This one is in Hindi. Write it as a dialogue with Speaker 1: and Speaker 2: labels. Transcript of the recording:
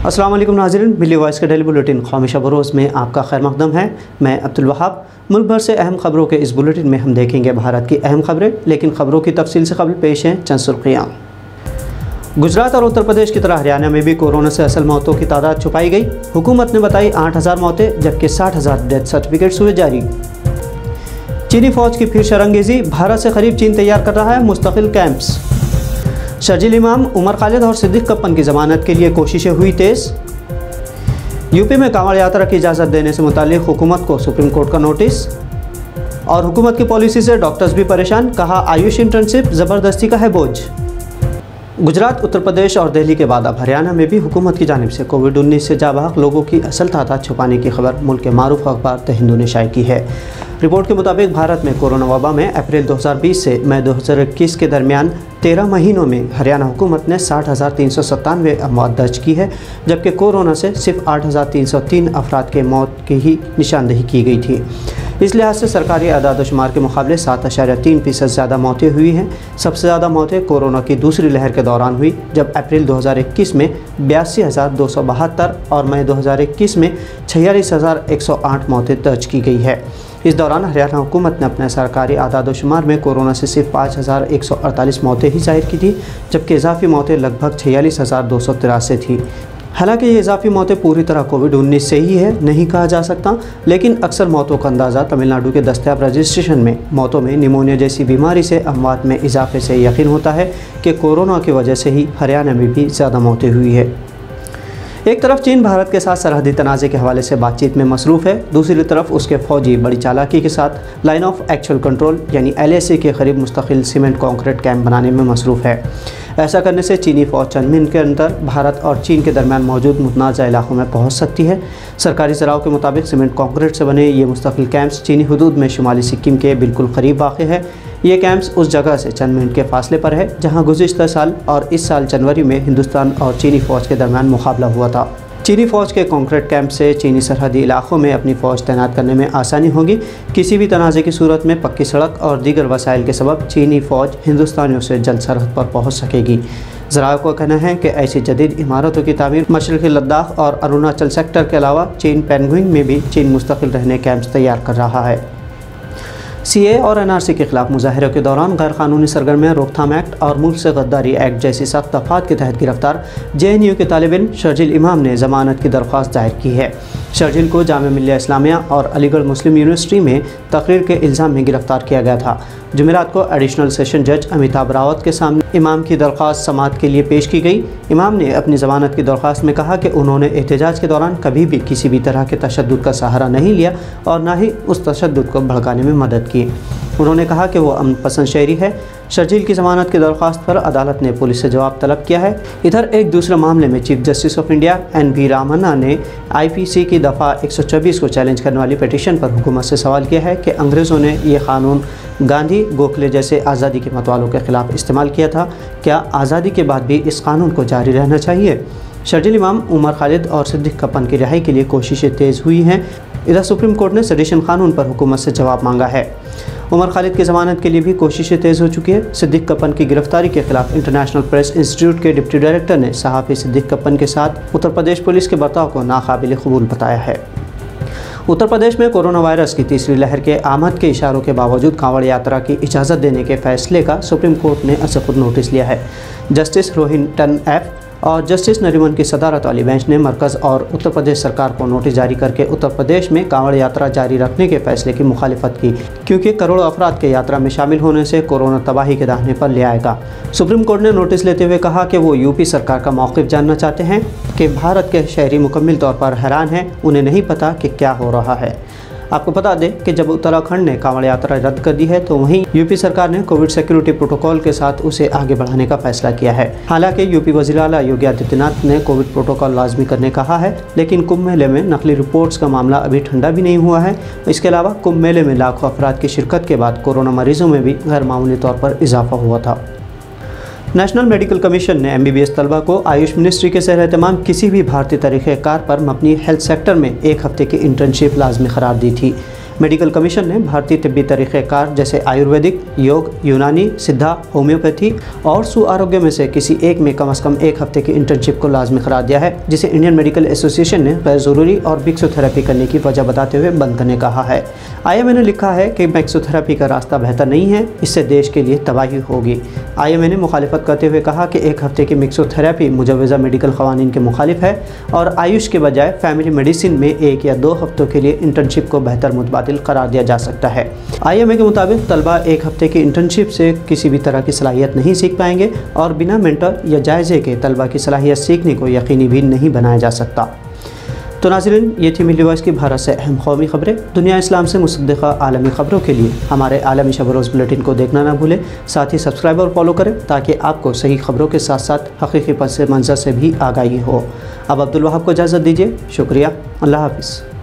Speaker 1: अस्सलाम वालेकुम नाज़रीन, मिली वॉइस के डेली बुलेटिन ख़ामिशा बरोज़ में आपका खैर मक़दम है। मैं अब्दुल वहाब। मुल्क भर से अहम खबरों के इस बुलेटिन में हम देखेंगे भारत की अहम खबरें, लेकिन खबरों की तफसील से कबल पेश हैं चंद सुर्खियाँ। गुजरात और उत्तर प्रदेश की तरह हरियाणा में भी कोरोना से असल मौतों की तादाद छुपाई गई। हुकूमत ने बताई 8000 मौतें, जबकि 60,000 डेथ सर्टिफिकेट्स हुए जारी। चीनी फ़ौज की फिर शरंगेज़ी, भारत से करीब चीन तैयार कर रहा है मुस्तकिल कैंप्स। शर्जील इमाम, उमर खालिद और सिद्दीक कप्पन की ज़मानत के लिए कोशिशें हुई तेज़। यूपी में कांवड़ यात्रा की इजाज़त देने से मुताल्लिक़ हुकूमत को सुप्रीम कोर्ट का नोटिस। और हुकूमत की पॉलिसी से डॉक्टर्स भी परेशान, कहा आयुष इंटर्नशिप ज़बरदस्ती का है बोझ। गुजरात, उत्तर प्रदेश और दिल्ली के बाद अब हरियाणा में भी हुकूमत की जानिब से कोविड-19 से जाबाक लोगों की असल तादाद छुपाने की खबर मुल्क के मारूफ अखबार द हिंदू ने शाये की है। रिपोर्ट के मुताबिक भारत में कोरोना वबा में अप्रैल 2020 से मई 2021 के दरमियान 13 महीनों में हरियाणा हुकूमत ने 60,397 अमवात दर्ज की है, जबकि कोरोना से सिर्फ 8,303 अफराद के मौत की ही निशानदही की गई थी। इस लिहाज से सरकारी आदाद शुमार के मुकाबले 7.3% ज़्यादा मौतें हुई हैं। सबसे ज़्यादा मौतें कोरोना की दूसरी लहर के दौरान हुई, जब अप्रैल 2021 में 82,272 और मई 2021 में 46,108 मौतें दर्ज की गई है। इस दौरान हरियाणा हुकूमत ने अपने सरकारी आदाद शुमार में कोरोना से सिर्फ 5,148 मौतें ही जाहिर की थी, जबकि इजाफी मौतें लगभग 46,283 थी। हालांकि ये इजाफी मौतें पूरी तरह कोविड-19 से ही है नहीं कहा जा सकता, लेकिन अक्सर मौतों का अंदाज़ा तमिलनाडु के दस्तयाब रजिस्ट्रेशन में मौतों में निमोनिया जैसी बीमारी से अमवात में इजाफे से यकीन होता है कि कोरोना की वजह से ही हरियाणा में भी ज़्यादा मौतें हुई है। एक तरफ चीन भारत के साथ सरहदी तनाज़े के हवाले से बातचीत में मसरूफ़ है, दूसरी तरफ उसके फ़ौजी बड़ी चालाकी के साथ लाइन ऑफ एक्चुअल कंट्रोल यानी LAC के करीब मुस्तकिल सीमेंट कॉन्क्रीट कैंप बनाने में मसरूफ़ है। ऐसा करने से चीनी फ़ौज चंद मिनट के अंदर भारत और चीन के दरमियान मौजूद मुतनाज़ा इलाकों में पहुँच सकती है। सरकारी ज़राओं के मुताबिक सीमेंट कॉन्क्रीट से बने ये मुस्तकिल कैंप्स चीनी हुदूद में शुमाली सिक्किम के बिल्कुल करीब वाक़ है। ये कैंप्स उस जगह से चंद मिनट के फासले पर है जहाँ गुज़िश्ता साल और इस साल जनवरी में हिंदुस्तान और चीनी फ़ौज के दरमियान मुकाबला हुआ था। चीनी फ़ौज के कॉन्क्रीट कैंप से चीनी सरहदी इलाकों में अपनी फ़ौज तैनात करने में आसानी होगी। किसी भी तनाज़े की सूरत में पक्की सड़क और दीगर वसाइल के सबब चीनी फ़ौज हिंदुस्तानियों से जल्द सरहद पर पहुँच सकेगी। ज़राओं का कहना है कि ऐसी जदीद इमारतों की तामीर मशरक़ी लद्दाख और अरुणाचल सेक्टर के अलावा चीन पेंगुइंग में भी चीन मुस्तकिल रहने कैंप्स तैयार कर रहा है। CA और NRC के खिलाफ मुजाहिरों के दौरान गैर कानूनी सरगर्मियाँ रोकथाम एक्ट और मुल्क से गद्दारी एक्ट जैसी सख्त दफ़ात के तहत गिरफ्तार JNU के तालिब इल्म शर्जील इमाम ने ज़मानत की दरख्वास्त दायर की है। शर्जील को जामिया मिल्लिया इस्लामिया और अलीगढ़ मुस्लिम यूनिवर्सिटी में तकरीर के इल्ज़ाम में गिरफ्तार किया गया था। जुमेरात को एडिशनल सेशन जज अमिताभ रावत के सामने इमाम की दरख्वास्त समाअत के लिए पेश की गई। इमाम ने अपनी ज़मानत की दरख्वास्त में कहा कि उन्होंने एहतजाज के दौरान कभी भी किसी भी तरह के तशद्दुद का सहारा नहीं लिया और ना ही उस तशद्दुद को भड़काने में मदद की। उन्होंने कहा कि वो अमन पसंद शहरी है। शर्जील की ज़मानत की दरख्वास्त पर अदालत ने पुलिस से जवाब तलब किया है। इधर एक दूसरे मामले में chief justice of India NV Ramana ने IPC की दफ़ा 124 को चैलेंज करने वाली पटिशन पर हुकूमत से सवाल किया है कि अंग्रेज़ों ने यह क़ानून गांधी, गोखले जैसे आज़ादी के मतवालों के ख़िलाफ़ इस्तेमाल किया था। क्या आज़ादी के बाद भी इस कानून को जारी रहना चाहिए? शर्जील इमाम, उमर खालिद और सिद्दीक कप्पन की रिहाई के लिए कोशिशें तेज़ हुई हैं। इधर सुप्रीम कोर्ट ने सेडिशन कानून पर हुकूमत से जवाब मांगा है। उमर खालिद की ज़मानत के लिए भी कोशिशें तेज़ हो चुकी है। सिद्दीक कप्पन की गिरफ्तारी के खिलाफ इंटरनेशनल प्रेस इंस्टीट्यूट के डिप्टी डायरेक्टर ने सहाफ़ी सिद्दीक कप्पन के साथ उत्तर प्रदेश पुलिस के बर्ताव को नाकाबिल कबूल बताया है। उत्तर प्रदेश में कोरोना वायरस की तीसरी लहर के आमद के इशारों के बावजूद कांवड़ यात्रा की इजाज़त देने के फैसले का सुप्रीम कोर्ट ने खुद नोटिस लिया है। जस्टिस रोहिंटन F और जस्टिस नरीमन की सदारत वाली बेंच ने मरकज़ और उत्तर प्रदेश सरकार को नोटिस जारी करके उत्तर प्रदेश में कांवड़ यात्रा जारी रखने के फैसले की मुखालिफत की, क्योंकि करोड़ों अफराद के यात्रा में शामिल होने से कोरोना तबाही के दाहिने पर ले आएगा। सुप्रीम कोर्ट ने नोटिस लेते हुए कहा कि वो यूपी सरकार का मौक़िफ़ जानना चाहते हैं कि भारत के शहरी मुकम्मल तौर पर हैरान हैं, उन्हें नहीं पता कि क्या हो रहा है। आपको बता दें कि जब उत्तराखंड ने कांवड़ यात्रा रद्द कर दी है, तो वहीं यूपी सरकार ने कोविड सिक्योरिटी प्रोटोकॉल के साथ उसे आगे बढ़ाने का फैसला किया है। हालांकि यूपी वज़ीर आला योगी आदित्यनाथ ने कोविड प्रोटोकॉल लाजमी करने कहा है, लेकिन कुंभ मेले में नकली रिपोर्ट्स का मामला अभी ठंडा भी नहीं हुआ है। इसके अलावा कुंभ मेले में लाखों अफराद की शिरकत के बाद कोरोना मरीजों में भी गैर मामूली तौर पर इजाफा हुआ था। नेशनल मेडिकल कमीशन ने MBBS तलबा को आयुष मिनिस्ट्री के ज़ेर एहतमाम किसी भी भारतीय तरीक़ेकार पर मबनी हेल्थ सेक्टर में 1 हफ्ते की इंटर्नशिप लाजमी करार दी थी। मेडिकल कमीशन ने भारतीय तिब्बी तरीक़ेकार जैसे आयुर्वेदिक, योग, यूनानी, सिद्धा, होम्योपैथी और सुआरोग्य में से किसी एक में कम से कम 1 हफ्ते की इंटर्नशिप को लाजमी करार दिया है, जिसे इंडियन मेडिकल एसोसिएशन ने गैर ज़रूरी और मिक्सोथेरेपी करने की वजह बताते हुए बंद करने कहा है। IMA ने लिखा है कि मिक्सोथेरेपी का रास्ता बेहतर नहीं है, इससे देश के लिए तबाही होगी। IMA ने मुखालिफत करते हुए कहा कि 1 हफ्ते की मिक्सोथेरेपी मुजवज़ा मेडिकल क़वानीन के मुखालिफ है और आयुष के बजाय फैमिली मेडिसिन में 1 या 2 हफ्तों के लिए इंटर्नशिप को बेहतर मुतबादिल करार दिया जा सकता है। IMA के मुताबिक तलबा 1 हफ्ते की इंटर्नशिप से किसी भी तरह की सलाहियत नहीं सीख पाएंगे और बिना मेंटर या जायज़े के तलबा की सलाहियत सीखने को यकीनी भी नहीं बनाया जा सकता। तो नाज़रीन, ये थी मिल्ली वॉइस की भारत से अहम कौमी ख़बरें। दुनिया इस्लाम से मुसद्दिक़ा आलमी ख़बरों के लिए हमारे आलमी शब रोज़ बुलेटिन को देखना ना भूलें। साथ ही सब्सक्राइब और फॉलो करें ताकि आपको सही ख़बरों के साथ साथ हकीकी पस मंज़र से भी आगाही हो। अब अब्दुल वहाब को इजाज़त दीजिए। शुक्रिया। अल्लाह हाफ़िज़।